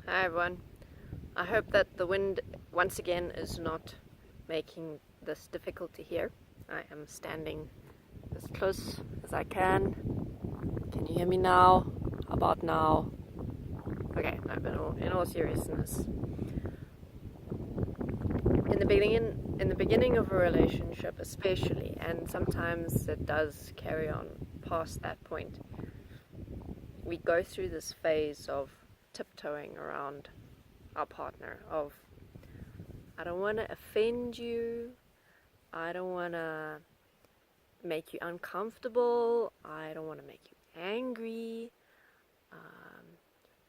Hi everyone. I hope that the wind once again is not making this difficult to hear. I am standing as close as I can. Can you hear me now? How about now? Okay, no, in all seriousness. In the beginning of a relationship especially, and sometimes it does carry on past that point, we go through this phase of tiptoeing around our partner, of I don't want to offend you, I don't want to make you uncomfortable, I don't want to make you angry.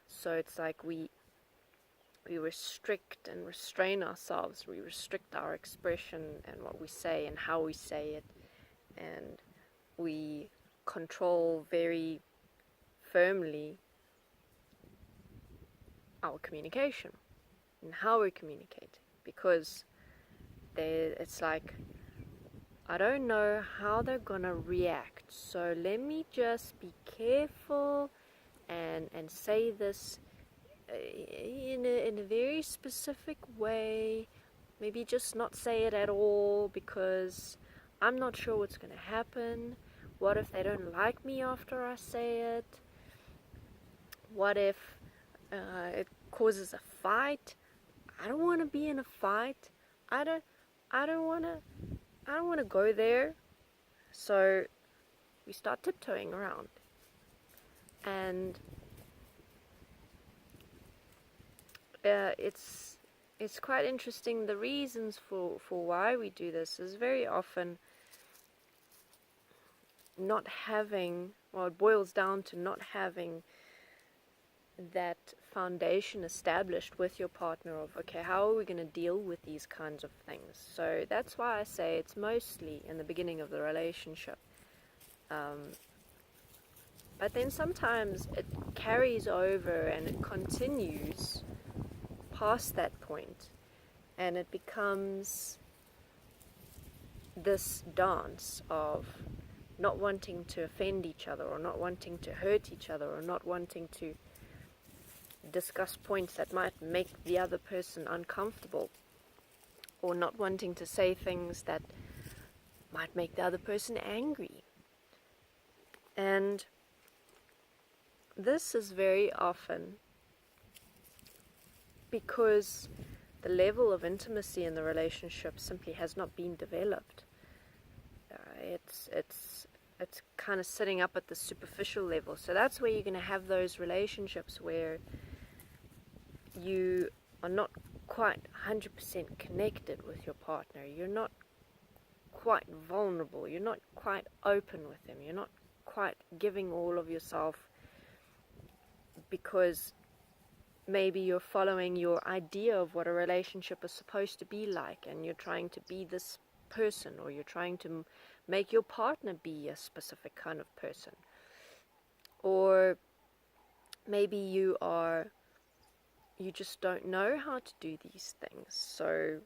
So it's like we restrict and restrain ourselves, we restrict our expression and what we say and how we say it, and we control very firmly our communication and how we communicate, because it's like, I don't know how they're gonna react, so let me just be careful and say this in a very specific way. Maybe just not say it at all, because I'm not sure what's gonna happen. What if they don't like me after I say it? What if it causes a fight? I don't want to be in a fight. I don't want to go there. So we start tiptoeing around. And it's quite interesting. The reasons for why we do this is very often not having, well, it boils down to not having that foundation established with your partner of, okay, how are we going to deal with these kinds of things? So that's why I say it's mostly in the beginning of the relationship. But then sometimes it carries over and it continues past that point, and it becomes this dance of not wanting to offend each other, or not wanting to hurt each other, or not wanting to discuss points that might make the other person uncomfortable, or not wanting to say things that might make the other person angry. And this is very often because the level of intimacy in the relationship simply has not been developed. It's kind of sitting up at the superficial level. So that's where you're going to have those relationships where you are not quite 100% connected with your partner. You're not quite vulnerable. You're not quite open with them. You're not quite giving all of yourself, because maybe you're following your idea of what a relationship is supposed to be like, and you're trying to be this person, or you're trying to make your partner be a specific kind of person. Or maybe you just don't know how to do these things, so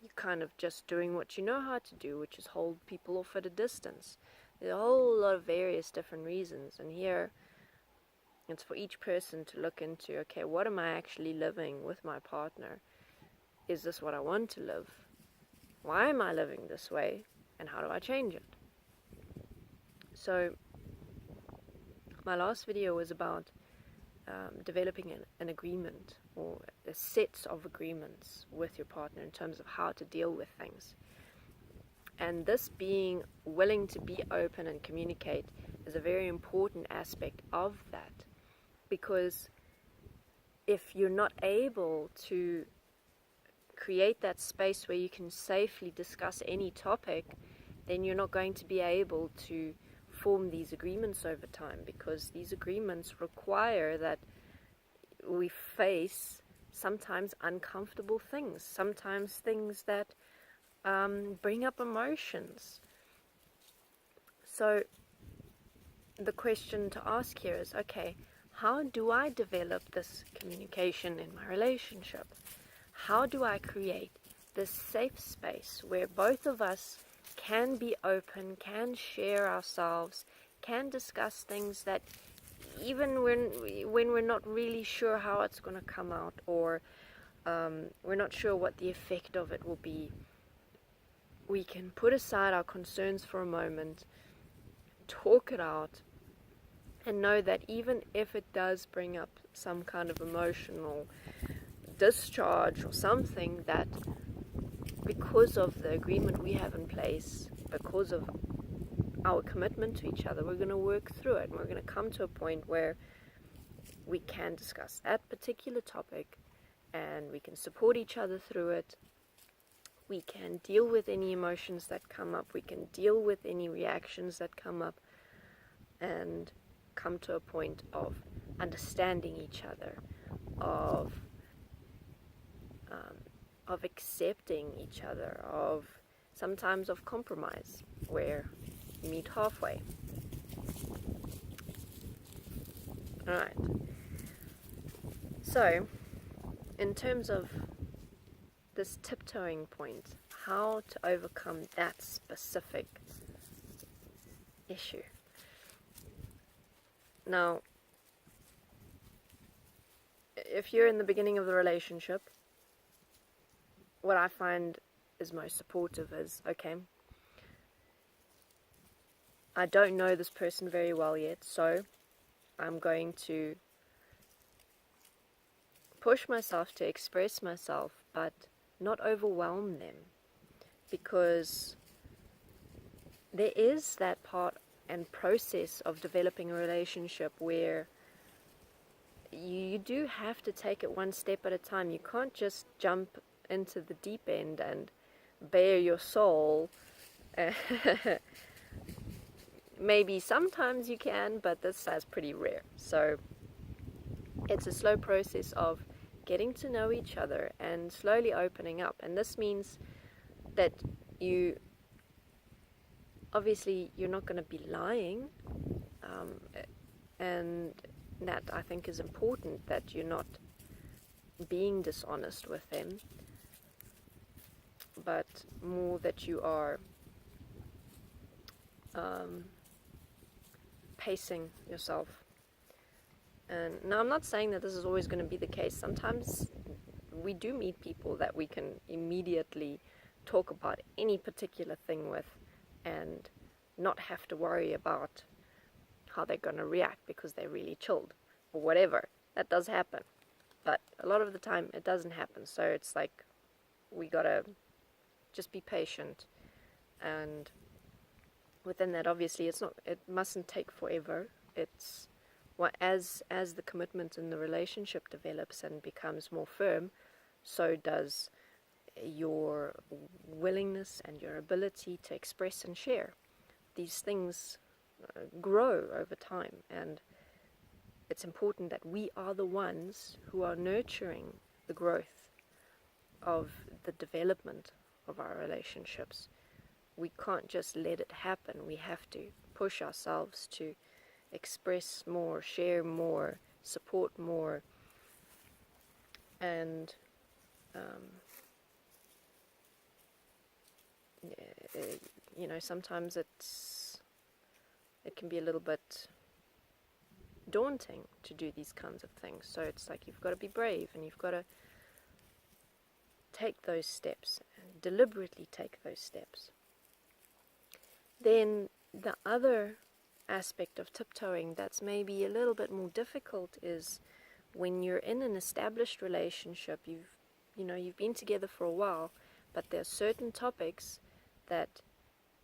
you're kind of just doing what you know how to do, which is hold people off at a distance. There's a whole lot of various different reasons, and here it's for each person to look into, okay, what am I actually living with my partner? Is this what I want to live? Why am I living this way? And how do I change it? So my last video was about developing an agreement, or a set of agreements with your partner in terms of how to deal with things. And this being willing to be open and communicate is a very important aspect of that, because if you're not able to create that space where you can safely discuss any topic, then you're not going to be able to form these agreements over time, because these agreements require that we face sometimes uncomfortable things, sometimes things that bring up emotions. So the question to ask here is, okay, how do I develop this communication in my relationship? How do I create this safe space where both of us can be open, can share ourselves, can discuss things that even when we're not really sure how it's going to come out, or we're not sure what the effect of it will be, we can put aside our concerns for a moment, talk it out, and know that even if it does bring up some kind of emotional discharge or something, that because of the agreement we have in place, because of our commitment to each other, we're going to work through it. We're going to come to a point where we can discuss that particular topic and we can support each other through it. We can deal with any emotions that come up. We can deal with any reactions that come up and come to a point of understanding each other, of accepting each other, of sometimes of compromise, where you meet halfway. Alright. So, in terms of this tiptoeing point, how to overcome that specific issue. Now, if you're in the beginning of the relationship, what I find is most supportive is, okay, I don't know this person very well yet, so I'm going to push myself to express myself, but not overwhelm them, because there is that part and process of developing a relationship where you do have to take it one step at a time. You can't just jump into the deep end and bare your soul. Maybe sometimes you can, but this is pretty rare. So it's a slow process of getting to know each other and slowly opening up. And this means that obviously you're not going to be lying, and that I think is important, that you're not being dishonest with them, but more that you are pacing yourself. And now I'm not saying that this is always going to be the case. Sometimes we do meet people that we can immediately talk about any particular thing with and not have to worry about how they're going to react because they're really chilled or whatever. That does happen, but a lot of the time it doesn't happen. So it's like we gotta just be patient, and within that, obviously, it mustn't take forever. It's as the commitment in the relationship develops and becomes more firm, so does your willingness and your ability to express and share. These things grow over time, and it's important that we are the ones who are nurturing the growth of the development of our relationships. We can't just let it happen. We have to push ourselves to express more, share more, support more, and sometimes it can be a little bit daunting to do these kinds of things. So it's like you've got to be brave, and you've got to take those steps and deliberately take those steps. Then the other aspect of tiptoeing that's maybe a little bit more difficult is when you're in an established relationship, you've been together for a while, but there are certain topics that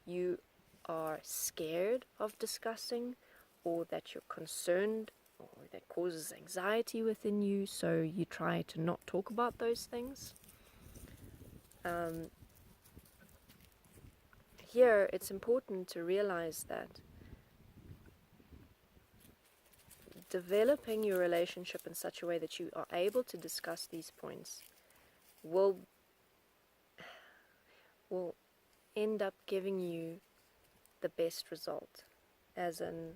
you are scared of discussing, or that you're concerned, or that causes anxiety within you, so you try to not talk about those things. Here it's important to realize that developing your relationship in such a way that you are able to discuss these points will end up giving you the best result, as in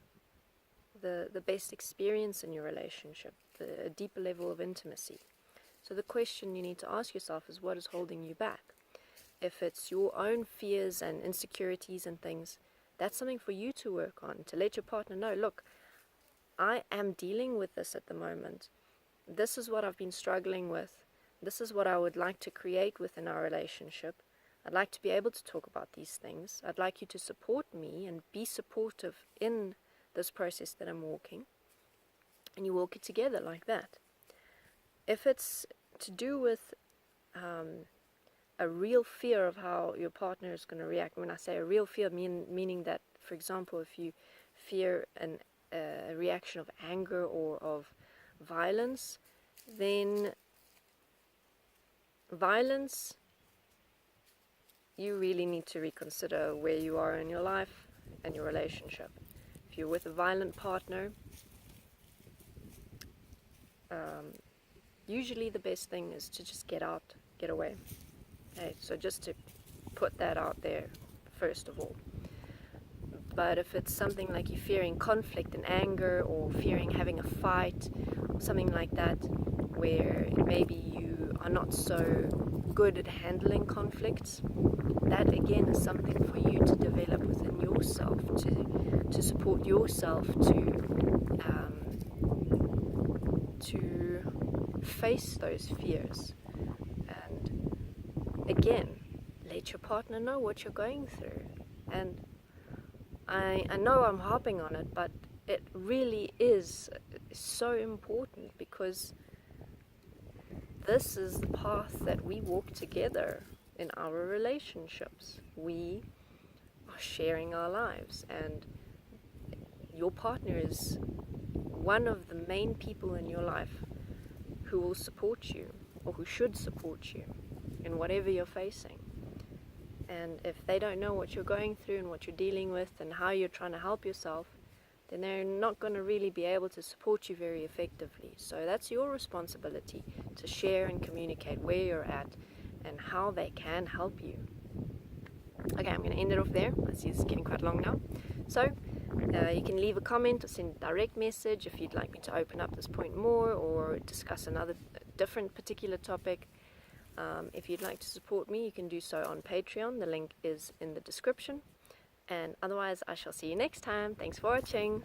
the best experience in your relationship, a deeper level of intimacy. So the question you need to ask yourself is, what is holding you back? If it's your own fears and insecurities and things, that's something for you to work on, to let your partner know, look, I am dealing with this at the moment. This is what I've been struggling with. This is what I would like to create within our relationship. I'd like to be able to talk about these things. I'd like you to support me and be supportive in this process that I'm walking. And you walk it together like that. If it's to do with a real fear of how your partner is going to react, when I say a real fear, meaning that, for example, if you fear a reaction of anger or of violence, then violence, you really need to reconsider where you are in your life and your relationship. If you're with a violent partner, usually the best thing is to just get out, get away. Okay, so just to put that out there first of all. But if it's something like you're fearing conflict and anger, or fearing having a fight, or something like that, where maybe you are not so good at handling conflicts, that again is something for you to develop within yourself, to support yourself, to face those fears. And again, let your partner know what you're going through. And I know I'm harping on it, but it really is so important, because this is the path that we walk together in our relationships. We are sharing our lives, and your partner is one of the main people in your life who will support you, or who should support you in whatever you're facing. And if they don't know what you're going through and what you're dealing with and how you're trying to help yourself, then they're not going to really be able to support you very effectively. So that's your responsibility to share and communicate where you're at and how they can help you. Okay, I'm going to end it off there. I see it's getting quite long now. So you can leave a comment or send a direct message if you'd like me to open up this point more or discuss another different particular topic. If you'd like to support me, you can do so on Patreon. The link is in the description. And otherwise, I shall see you next time. Thanks for watching.